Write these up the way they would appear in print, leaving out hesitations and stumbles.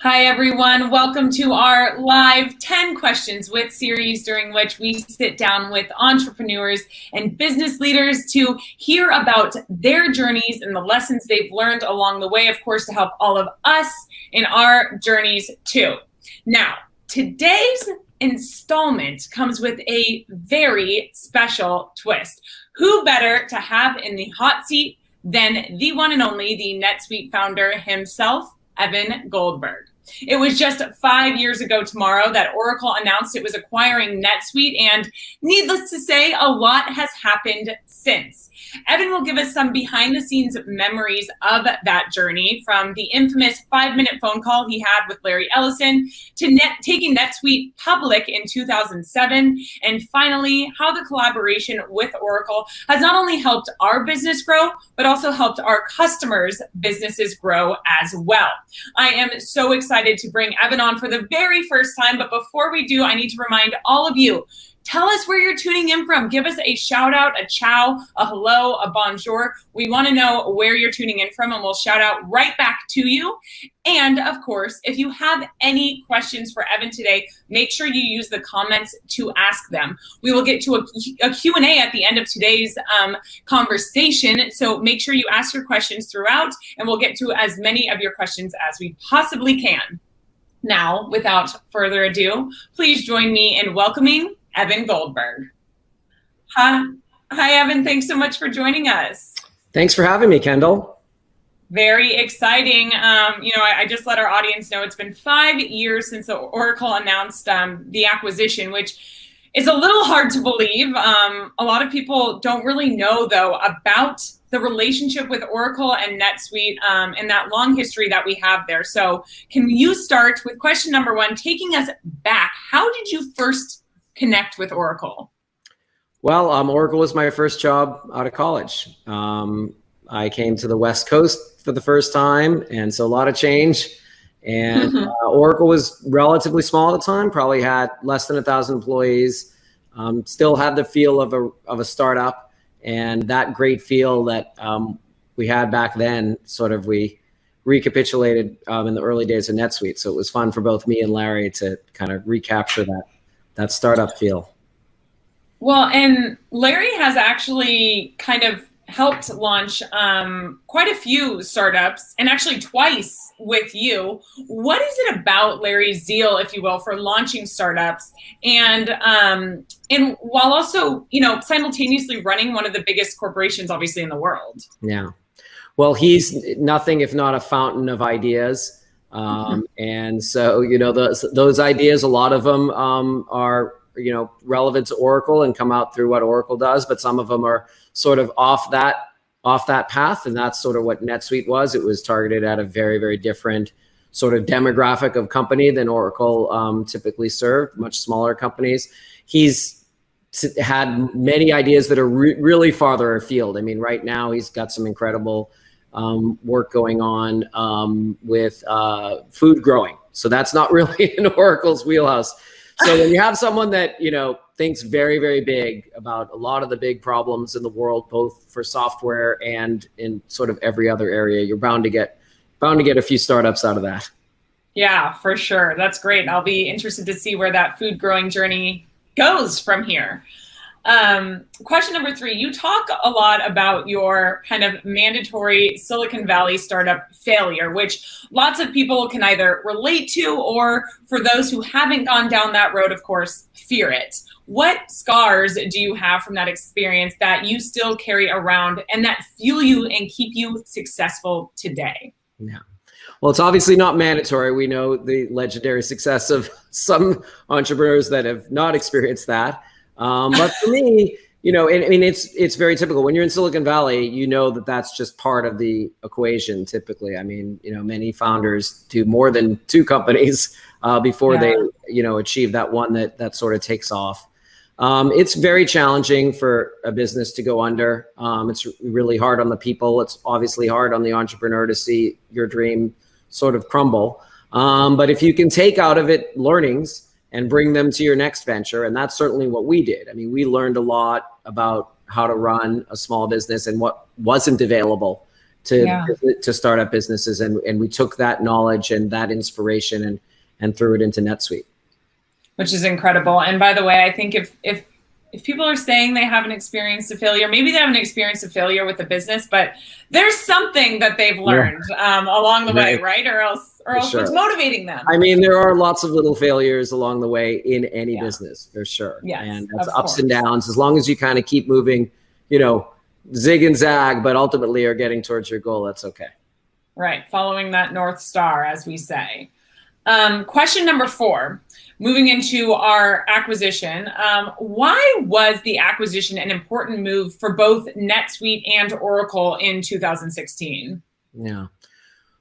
Hi, everyone. Welcome to our live 10 questions with series during which we sit down with entrepreneurs and business leaders to hear about their journeys and the lessons they've learned along the way, of course, to help all of us in our journeys too. Now, today's installment comes with a very special twist. Who better to have in the hot seat than the one and only, the NetSuite founder himself, Evan Goldberg. It was just 5 years ago tomorrow that Oracle announced it was acquiring NetSuite, and needless to say, a lot has happened since. Evan will give us some behind-the-scenes memories of that journey, from the infamous 5-minute phone call he had with Larry Ellison to taking NetSuite public in 2007, and finally, how the collaboration with Oracle has not only helped our business grow, but also helped our customers' businesses grow as well. I am so excited to bring Evan on for the very first time, but before we do, I need to remind all of you, tell us where you're tuning in from. Give us a shout out, a ciao, a hello, a bonjour. We want to know where you're tuning in from, and we'll shout out right back to you. And of course, if you have any questions for Evan today, make sure you use the comments to ask them. We will get to a Q&A at the end of today's conversation. So make sure you ask your questions throughout, and we'll get to as many of your questions as we possibly can. Now, without further ado, please join me in welcoming Evan Goldberg. Hi, Evan. Thanks so much for joining us. Thanks for having me, Kendall. Very exciting. I just let our audience know it's been 5 years since the Oracle announced the acquisition, which is a little hard to believe. A lot of people don't really know, though, about the relationship with Oracle and NetSuite and that long history that we have there. So can you start with question number one, taking us back? How did you first connect with Oracle? Well, Oracle was my first job out of college. I came to the West Coast for the first time, and so a lot of change. And Oracle was relatively small at the time, probably had less than 1,000 employees, still had the feel of a startup, and that great feel that we had back then, sort of we recapitulated in the early days of NetSuite. So it was fun for both me and Larry to kind of recapture that startup feel. Well, and Larry has actually kind of helped launch quite a few startups, and actually twice with you. What is it about Larry's zeal, if you will, for launching startups, and while also, simultaneously running one of the biggest corporations, obviously, in the world? Yeah. Well, he's nothing if not a fountain of ideas. And so, those ideas, a lot of them are, relevant to Oracle and come out through what Oracle does, but some of them are sort of off that path. And that's sort of what NetSuite was. It was targeted at a very, very different sort of demographic of company than Oracle typically served, much smaller companies. He's had many ideas that are really farther afield. I mean, right now he's got some incredible work going on with food growing. So that's not really in Oracle's wheelhouse. So when you have someone that, thinks very, very big about a lot of the big problems in the world, both for software and in sort of every other area, you're bound to get a few startups out of that. Yeah, for sure. That's great. I'll be interested to see where that food growing journey goes from here. Question number 3, you talk a lot about your kind of mandatory Silicon Valley startup failure, which lots of people can either relate to, or for those who haven't gone down that road, of course, fear it. What scars do you have from that experience that you still carry around and that fuel you and keep you successful today? Yeah. Well, it's obviously not mandatory. We know the legendary success of some entrepreneurs that have not experienced that. But for me, it's very typical. When you're in Silicon Valley, that's just part of the equation typically. I mean, many founders do more than 2 companies before they, achieve that one that sort of takes off. It's very challenging for a business to go under. It's really hard on the people. It's obviously hard on the entrepreneur to see your dream sort of crumble. But if you can take out of it learnings and bring them to your next venture, and that's certainly what we did. I mean, we learned a lot about how to run a small business and what wasn't available Yeah. to start up businesses, and we took that knowledge and that inspiration and threw it into NetSuite. Which is incredible. And by the way, I think if people are saying they haven't experienced a failure, maybe they haven't experienced a failure with a business, but there's something that they've learned along the way, right? Or else what's motivating them? I mean, there are lots of little failures along the way in any business, for sure. Yes, and that's ups and downs. As long as you kind of keep moving, zig and zag, but ultimately are getting towards your goal, that's okay. Right. Following that North Star, as we say. Question number 4, moving into our acquisition. Why was the acquisition an important move for both NetSuite and Oracle in 2016? Yeah.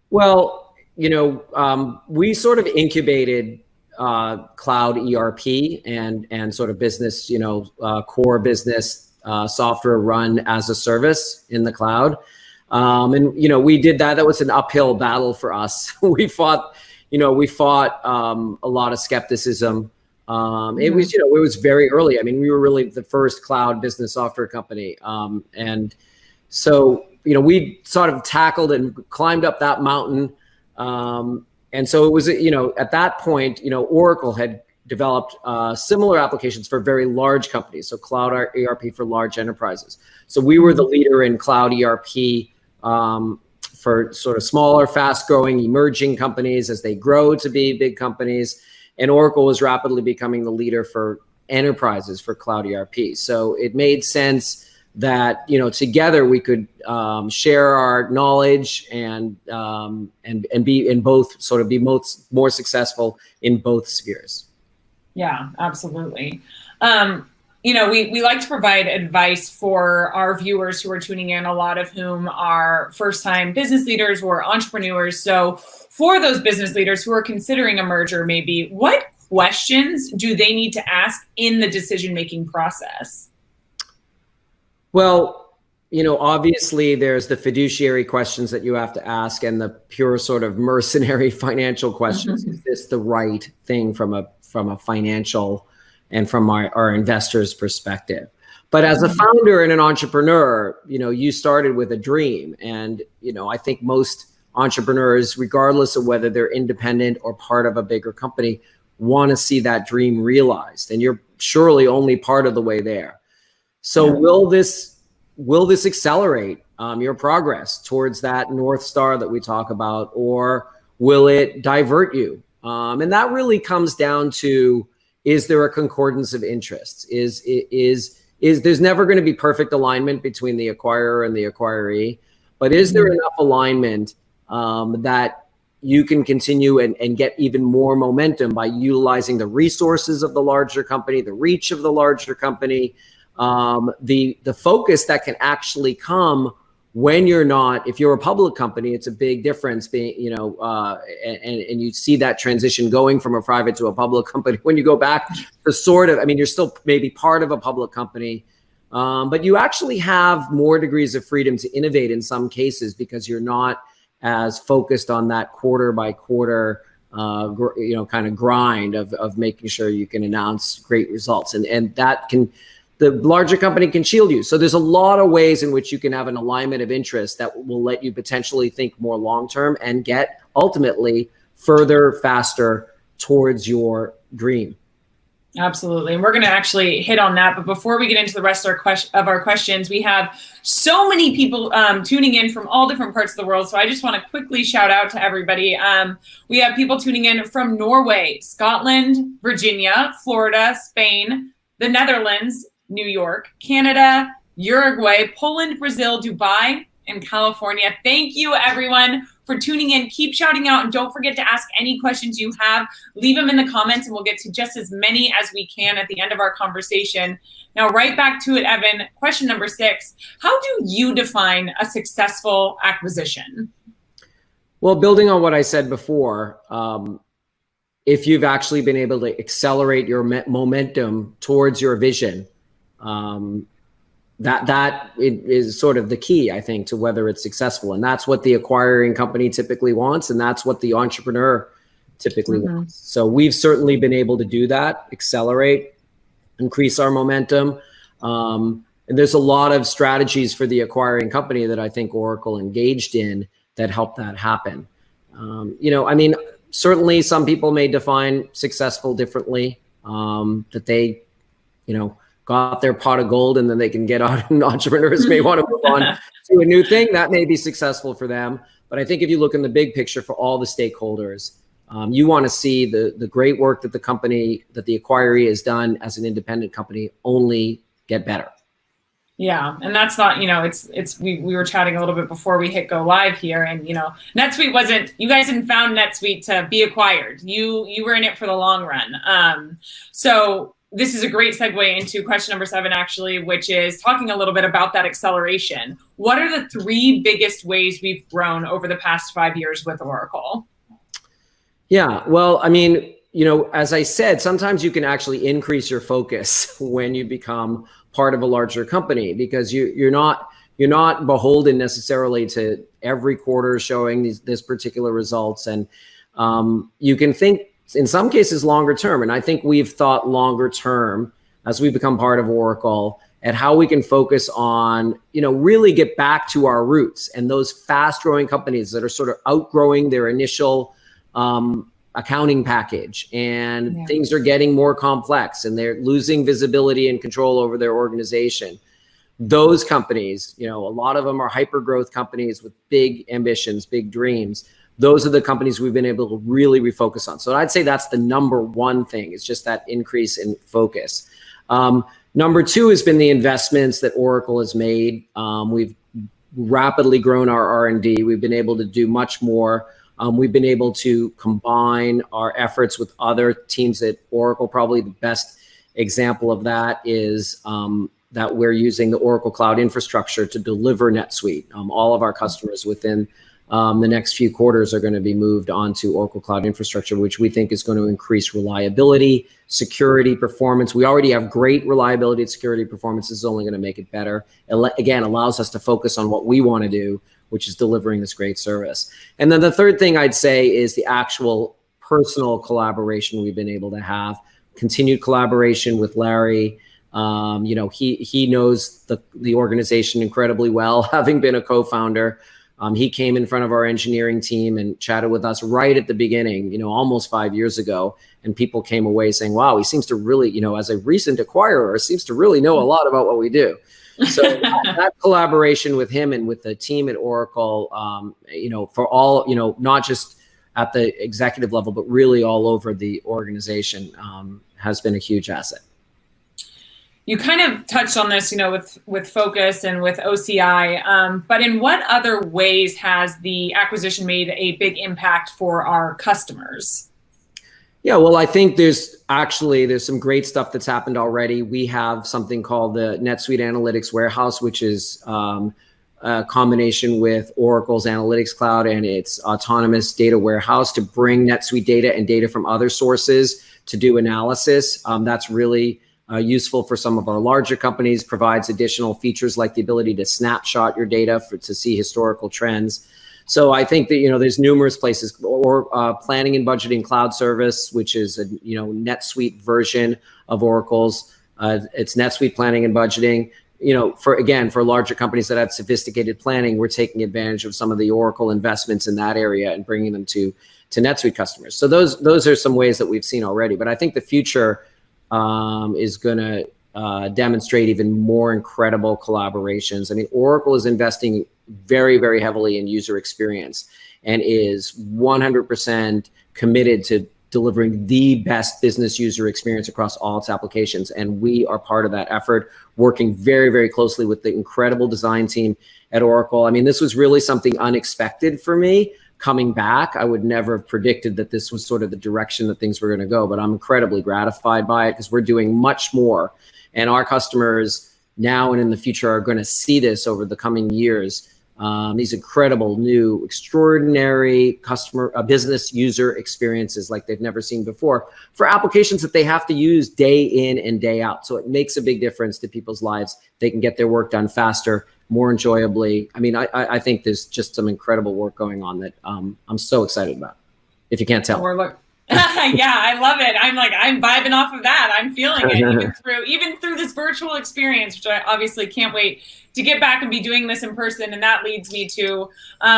Well, we sort of incubated cloud ERP and sort of business, core business software run as a service in the cloud. And we did that. That was an uphill battle for us. We fought a lot of skepticism. It was very early. I mean, we were really the first cloud business software company. And so, we sort of tackled and climbed up that mountain. And so it was, at that point, Oracle had developed similar applications for very large companies. So cloud ERP for large enterprises. So we were the leader in cloud ERP for sort of smaller, fast-growing, emerging companies as they grow to be big companies. And Oracle was rapidly becoming the leader for enterprises for cloud ERP. So it made sense that, together we could share our knowledge and be in both, sort of be more successful in both spheres. Yeah, absolutely. We like to provide advice for our viewers who are tuning in, a lot of whom are first-time business leaders or entrepreneurs. So for those business leaders who are considering a merger, maybe what questions do they need to ask in the decision-making process? Well, obviously there's the fiduciary questions that you have to ask and the pure sort of mercenary financial questions. Is this the right thing from a financial and from our investors' perspective? But as a founder and an entrepreneur, you started with a dream. And, I think most entrepreneurs, regardless of whether they're independent or part of a bigger company, want to see that dream realized. And you're surely only part of the way there. So will this accelerate your progress towards that North Star that we talk about, or will it divert you? And that really comes down to, is there a concordance of interests? Is there's never going to be perfect alignment between the acquirer and the acquiree, but is there enough alignment that you can continue and get even more momentum by utilizing the resources of the larger company, the reach of the larger company, the focus that can actually come when you're not, if you're a public company, it's a big difference being, and you see that transition going from a private to a public company. When you go back to you're still maybe part of a public company, but you actually have more degrees of freedom to innovate in some cases because you're not as focused on that quarter by quarter, kind of grind of making sure you can announce great results. And that the larger company can shield you. So there's a lot of ways in which you can have an alignment of interest that will let you potentially think more long-term and get ultimately further, faster towards your dream. Absolutely. And we're going to actually hit on that. But before we get into the rest of our questions, we have so many people tuning in from all different parts of the world. So I just want to quickly shout out to everybody. We have people tuning in from Norway, Scotland, Virginia, Florida, Spain, the Netherlands, New York, Canada, Uruguay, Poland, Brazil, Dubai, and California. Thank you, everyone, for tuning in. Keep shouting out, and don't forget to ask any questions you have. Leave them in the comments, and we'll get to just as many as we can at the end of our conversation. Now, right back to it, Evan. Question number 6. How do you define a successful acquisition? Well, building on what I said before, if you've actually been able to accelerate your momentum towards your vision, that is sort of the key, I think, to whether it's successful. And that's what the acquiring company typically wants. And that's what the entrepreneur typically wants. So we've certainly been able to do that, accelerate, increase our momentum. there's a lot of strategies for the acquiring company that I think Oracle engaged in that helped that happen. I mean, certainly some people may define successful differently, that they, got their pot of gold and then they can get out, and entrepreneurs may want to move on to a new thing that may be successful for them. But I think if you look in the big picture for all the stakeholders, you want to see the great work that the company, that the acquiree has done as an independent company only get better. Yeah. And that's not, we were chatting a little bit before we hit go live here, and, NetSuite you guys didn't found NetSuite to be acquired. You were in it for the long run. So this is a great segue into question number 7, actually, which is talking a little bit about that acceleration. What are the 3 biggest ways we've grown over the past 5 years with Oracle? Yeah, well, I mean, as I said, sometimes you can actually increase your focus when you become part of a larger company, because you're not beholden necessarily to every quarter showing this particular results, and you can think in some cases longer term. And I think we've thought longer term as we become part of Oracle at how we can focus on, really get back to our roots, and those fast growing companies that are sort of outgrowing their initial accounting package, and things are getting more complex and they're losing visibility and control over their organization. Those companies, a lot of them are hyper growth companies with big ambitions, big dreams. Those are the companies we've been able to really refocus on. So I'd say that's the number 1 thing. It's just that increase in focus. Number 2 has been the investments that Oracle has made. We've rapidly grown our R&D. We've been able to do much more. We've been able to combine our efforts with other teams at Oracle. Probably the best example of that is that we're using the Oracle Cloud Infrastructure to deliver NetSuite. All of our customers within the next few quarters are going to be moved onto Oracle Cloud Infrastructure, which we think is going to increase reliability, security, performance. We already have great reliability and security. Performance is only going to make it better. Again, allows us to focus on what we want to do, which is delivering this great service. And then the third thing I'd say is the actual personal collaboration we've been able to have. Continued collaboration with Larry. He knows the organization incredibly well, having been a co-founder. He came in front of our engineering team and chatted with us right at the beginning, almost 5 years ago. And people came away saying, wow, he seems to really, as a recent acquirer, seems to really know a lot about what we do. So that collaboration with him and with the team at Oracle, for all, not just at the executive level, but really all over the organization, has been a huge asset. You kind of touched on this, with Focus and with OCI, but in what other ways has the acquisition made a big impact for our customers? Yeah, well, I think there's some great stuff that's happened already. We have something called the NetSuite Analytics Warehouse, which is a combination with Oracle's Analytics Cloud and its autonomous data warehouse to bring NetSuite data and data from other sources to do analysis. That's really useful for some of our larger companies, provides additional features like the ability to snapshot your data to see historical trends. So I think that, there's numerous places, or planning and budgeting cloud service, which is a, NetSuite version of Oracle's. It's NetSuite planning and budgeting. For larger companies that have sophisticated planning, we're taking advantage of some of the Oracle investments in that area and bringing them to NetSuite customers. So those are some ways that we've seen already. But I think the future is going to demonstrate even more incredible collaborations. I mean, Oracle is investing very, very heavily in user experience and is 100% committed to delivering the best business user experience across all its applications. And we are part of that effort, working very, very closely with the incredible design team at Oracle. I mean, this was really something unexpected for me. Coming back, I would never have predicted that this was sort of the direction that things were going to go, but I'm incredibly gratified by it because we're doing much more. And our customers now and in the future are going to see this over the coming years. These incredible new, extraordinary business user experiences like they've never seen before for applications that they have to use day in and day out. So it makes a big difference to people's lives. They can get their work done faster, more enjoyably. I mean, I think there's just some incredible work going on that I'm so excited about, if you can't tell. Yeah, I love it. I'm vibing off of that. I'm feeling it even through this virtual experience, which I obviously can't wait to get back and be doing this in person. And that leads me to,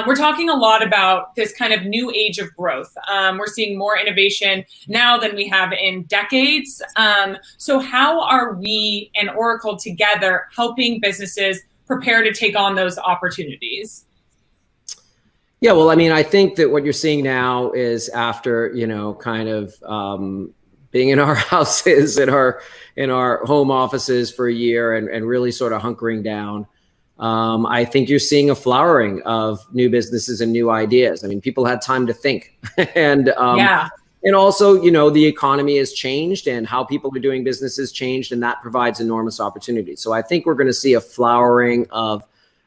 we're talking a lot about this kind of new age of growth. We're seeing more innovation now than we have in decades. So how are we and Oracle together helping businesses prepare to take on those opportunities? Yeah, well, I mean, I think that what you're seeing now is after, kind of being in our houses, in our home offices for a year and really sort of hunkering down. I think you're seeing a flowering of new businesses and new ideas. I mean, people had time to think. And also, the economy has changed and how people are doing business has changed, and that provides enormous opportunity. So I think we're going to see a flowering of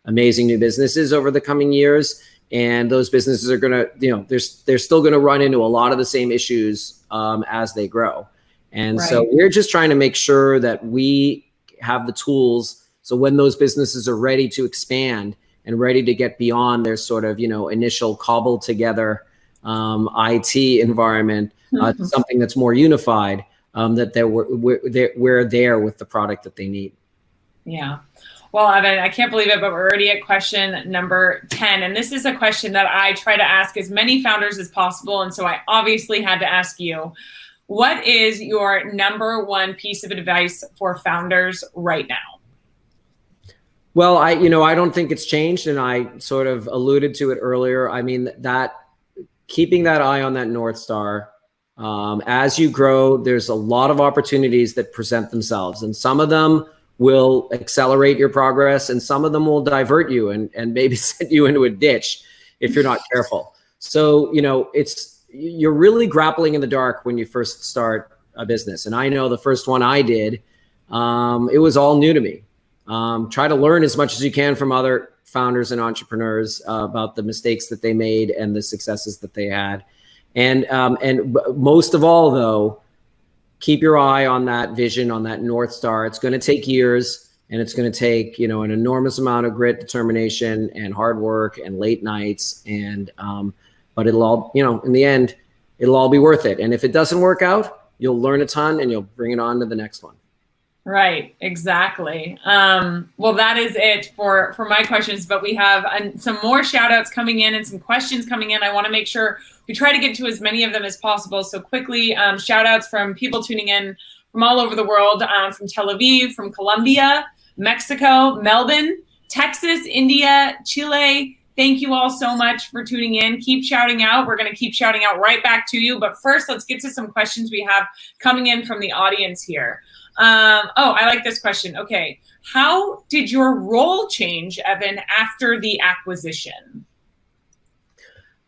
amazing new businesses over the coming years. And those businesses are going to, they're still going to run into a lot of the same issues as they grow. And so we're just trying to make sure that we have the tools. So when those businesses are ready to expand and ready to get beyond their sort of, initial cobbled together IT environment to something that's more unified, that we're there with the product that they need. Yeah. Well, Evan, I can't believe it, but we're already at question number 10. And this is a question that I try to ask as many founders as possible. And so I obviously had to ask you, what is your number one piece of advice for founders right now? Well, I don't think it's changed. And I sort of alluded to it earlier. I mean, that keeping that eye on that North Star, as you grow, there's a lot of opportunities that present themselves, and some of them will accelerate your progress, and some of them will divert you and maybe send you into a ditch if you're not careful. So, you're really grappling in the dark when you first start a business. And I know the first one I did, it was all new to me. Try to learn as much as you can from other founders and entrepreneurs about the mistakes that they made and the successes that they had. And most of all, though, keep your eye on that vision, on that North Star. It's going to take years, and it's going to take, an enormous amount of grit, determination, and hard work, and late nights. And, but it'll all, in the end, it'll all be worth it. And if it doesn't work out, you'll learn a ton and you'll bring it on to the next one. Right, exactly. Well, that is it for my questions, but we have some more shout outs coming in and some questions coming in. I want to make sure we try to get to as many of them as possible. So quickly, shout outs from people tuning in from all over the world, from Tel Aviv, from Colombia, Mexico, Melbourne, Texas, India, Chile. Thank you all so much for tuning in. Keep shouting out. We're going to keep shouting out right back to you. But first, let's get to some questions we have coming in from the audience here. I like this question. Okay. How did your role change, Evan, after the acquisition?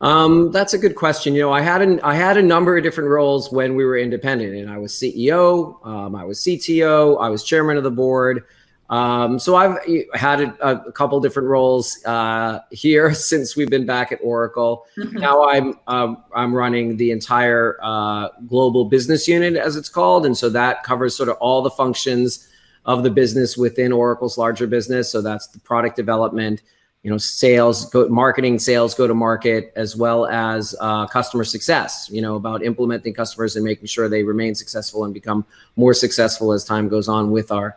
That's a good question. I had a number of different roles when we were independent, and I was CEO, I was CTO, I was chairman of the board. So I've had a couple different roles here since we've been back at Oracle. Now I'm running the entire global business unit, as it's called, and so that covers sort of all the functions of the business within Oracle's larger business. So that's the product development, sales, marketing, sales, go to market, as well as customer success. About implementing customers and making sure they remain successful and become more successful as time goes on with our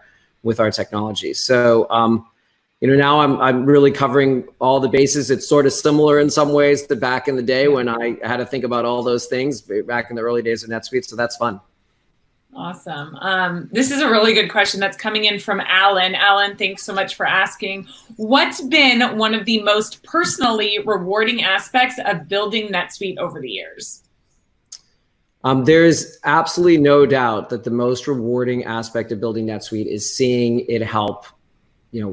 technology. So, now I'm really covering all the bases. It's sort of similar in some ways to back in the day when I had to think about all those things back in the early days of NetSuite. So that's fun. Awesome. This is a really good question that's coming in from Alan. Alan, thanks so much for asking. What's been one of the most personally rewarding aspects of building NetSuite over the years? There's absolutely no doubt that the most rewarding aspect of building NetSuite is seeing it help,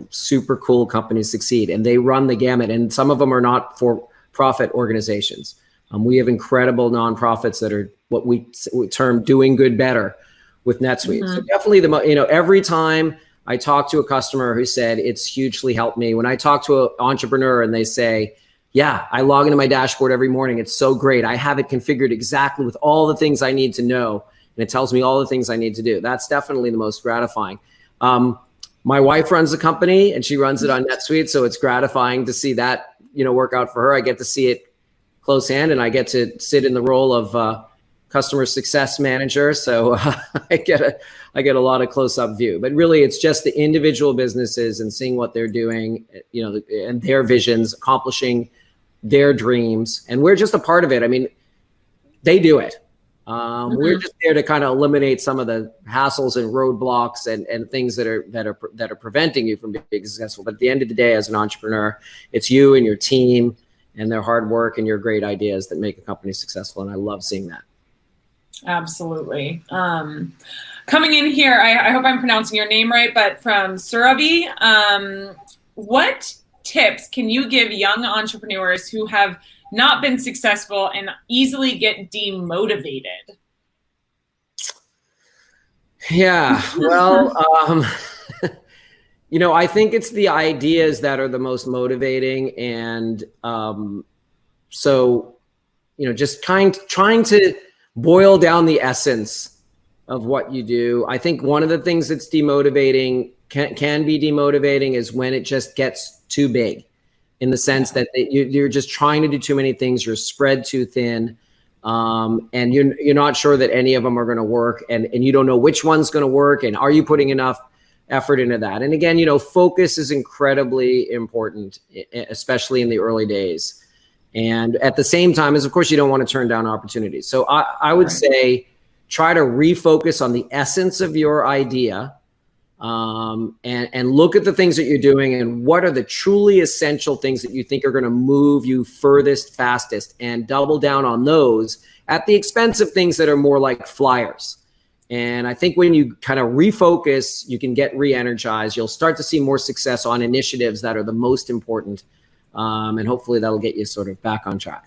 super cool companies succeed. And they run the gamut. And some of them are not for-profit organizations. We have incredible nonprofits that are what we term doing good better with NetSuite. So definitely every time I talk to a customer who said it's hugely helped me, when I talk to an entrepreneur and they say, yeah, I log into my dashboard every morning. It's so great. I have it configured exactly with all the things I need to know. And it tells me all the things I need to do. That's definitely the most gratifying. My wife runs the company and she runs it on NetSuite. So it's gratifying to see that, work out for her. I get to see it close hand, and I get to sit in the role of customer success manager, so I get a lot of close-up view. But really, it's just the individual businesses and seeing what they're doing, and their visions, accomplishing their dreams, and we're just a part of it. I mean, they do it. We're just there to kind of eliminate some of the hassles and roadblocks and things that are preventing you from being successful. But at the end of the day, as an entrepreneur, it's you and your team and their hard work and your great ideas that make a company successful. And I love seeing that. Absolutely. Coming in here, I hope I'm pronouncing your name right, but from Surabhi, what tips can you give young entrepreneurs who have not been successful and easily get demotivated? Yeah, well, I think it's the ideas that are the most motivating. And just trying to boil down the essence of what you do. I think one of the things that's demotivating, can be demotivating, is when it just gets too big, in the sense that you're just trying to do too many things, you're spread too thin, and you're not sure that any of them are going to work, and you don't know which one's going to work, and are you putting enough effort into that? And again, focus is incredibly important, especially in the early days. And at the same time, of course, you don't want to turn down opportunities. So I would say try to refocus on the essence of your idea, and look at the things that you're doing and what are the truly essential things that you think are going to move you furthest, fastest, and double down on those at the expense of things that are more like flyers. And I think when you kind of refocus, you can get re-energized. You'll start to see more success on initiatives that are the most important. And hopefully that'll get you sort of back on track.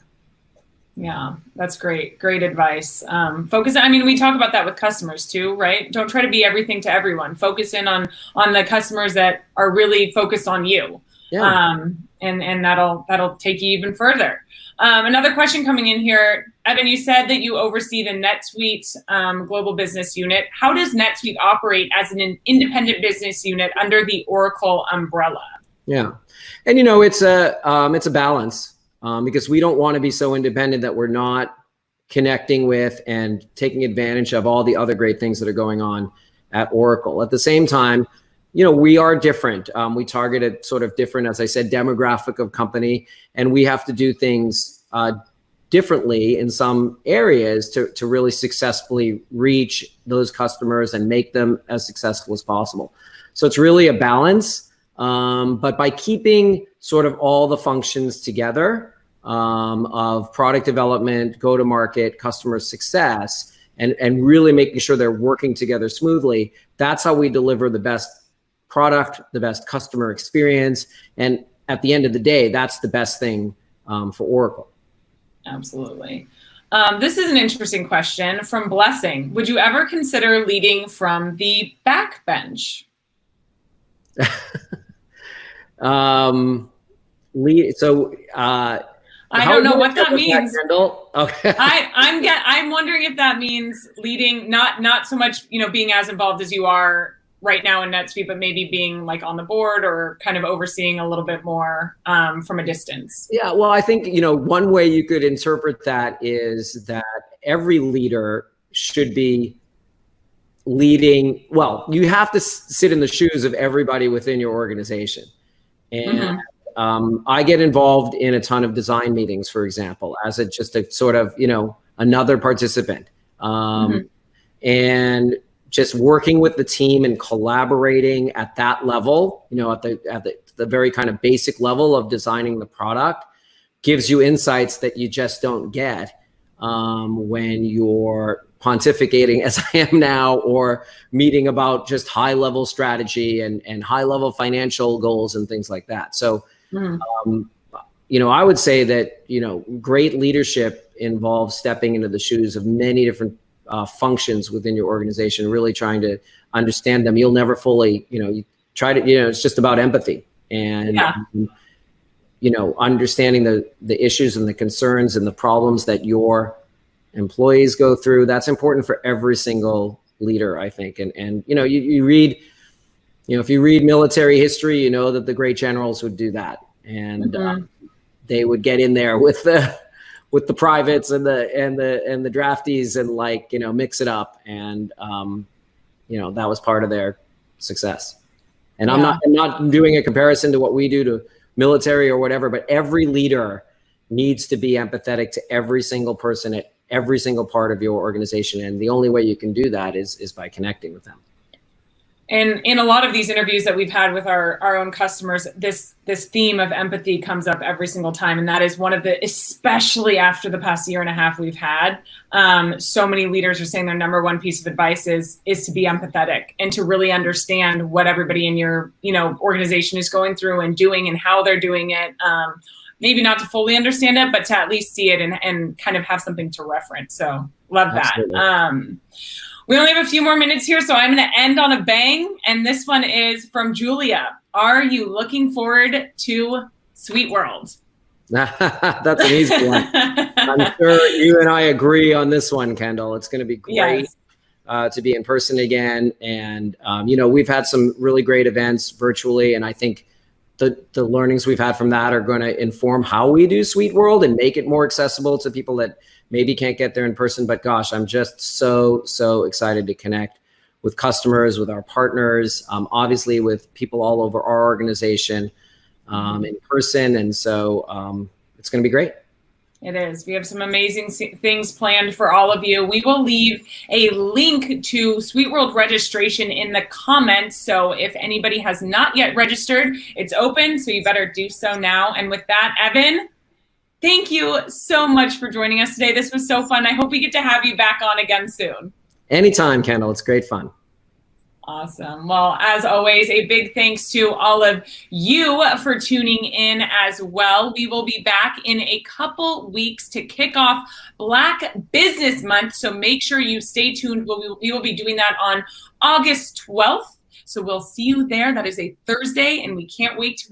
Yeah, that's great. Great advice. Focus. I mean, we talk about that with customers too, right? Don't try to be everything to everyone. Focus in on the customers that are really focused on you. Yeah. And that'll take you even further. Another question coming in here, Evan, you said that you oversee the NetSuite global business unit. How does NetSuite operate as an independent business unit under the Oracle umbrella? Yeah, and it's a balance. Because we don't want to be so independent that we're not connecting with and taking advantage of all the other great things that are going on at Oracle. At the same time, we are different. We target a sort of different, as I said, demographic of company, and we have to do things differently in some areas to really successfully reach those customers and make them as successful as possible. So it's really a balance, but by keeping sort of all the functions together, of product development, go-to-market, customer success, and really making sure they're working together smoothly, that's how we deliver the best product, the best customer experience. And at the end of the day, that's the best thing for Oracle. Absolutely. This is an interesting question from Blessing. Would you ever consider leading from the backbench? I don't know what that means. Okay. I'm wondering if that means leading, not so much, being as involved as you are right now in NetSuite, but maybe being like on the board or kind of overseeing a little bit more from a distance. Yeah, well, I think, one way you could interpret that is that every leader should be leading. Well, you have to sit in the shoes of everybody within your organization. And I get involved in a ton of design meetings, for example, as just a sort of, another participant. And just working with the team and collaborating at that level, at the very kind of basic level of designing the product, gives you insights that you just don't get when you're pontificating, as I am now, or meeting about just high level strategy and high level financial goals and things like that. So, I would say that, great leadership involves stepping into the shoes of many different functions within your organization, really trying to understand them. You'll never fully, you try to, it's just about empathy and, understanding the issues and the concerns and the problems that your employees go through. That's important for every single leader, I think. And you read, if you read military history, you know that the great generals would do that. And they would get in there with with the privates and the draftees and like, you know, mix it up. And, you know, that was part of their success. And I'm not doing a comparison to what we do to military or whatever, but every leader needs to be empathetic to every single person at every single part of your organization. And the only way you can do that is by connecting with them. And in a lot of these interviews that we've had with our own customers, this theme of empathy comes up every single time. And that is one of the, especially after the past year and a half we've had, so many leaders are saying their number one piece of advice is to be empathetic and to really understand what everybody in your, you know, organization is going through and doing and how they're doing it. Maybe not to fully understand it, but to at least see it and kind of have something to reference. So love that. Absolutely. We only have a few more minutes here, so I'm going to end on a bang. And this one is from Julia. Are you looking forward to Sweet World? That's an easy one. I'm sure you and I agree on this one, Kendall. It's going to be great to be in person again. And, you know, we've had some really great events virtually, and I think the learnings we've had from that are going to inform how we do Sweet World and make it more accessible to people that maybe can't get there in person. But gosh, I'm just so excited to connect with customers, with our partners, obviously with people all over our organization in person. And so it's going to be great. It is. We have some amazing things planned for all of you. We will leave a link to Sweet World registration in the comments. So if anybody has not yet registered, it's open. So you better do so now. And with that, Evan, thank you so much for joining us today. This was so fun. I hope we get to have you back on again soon. Anytime, Kendall. It's great fun. Awesome. Well, as always, a big thanks to all of you for tuning in as well. We will be back in a couple weeks to kick off Black Business Month. So make sure you stay tuned. We will be doing that on August 12th. So we'll see you there. That is a Thursday, and we can't wait to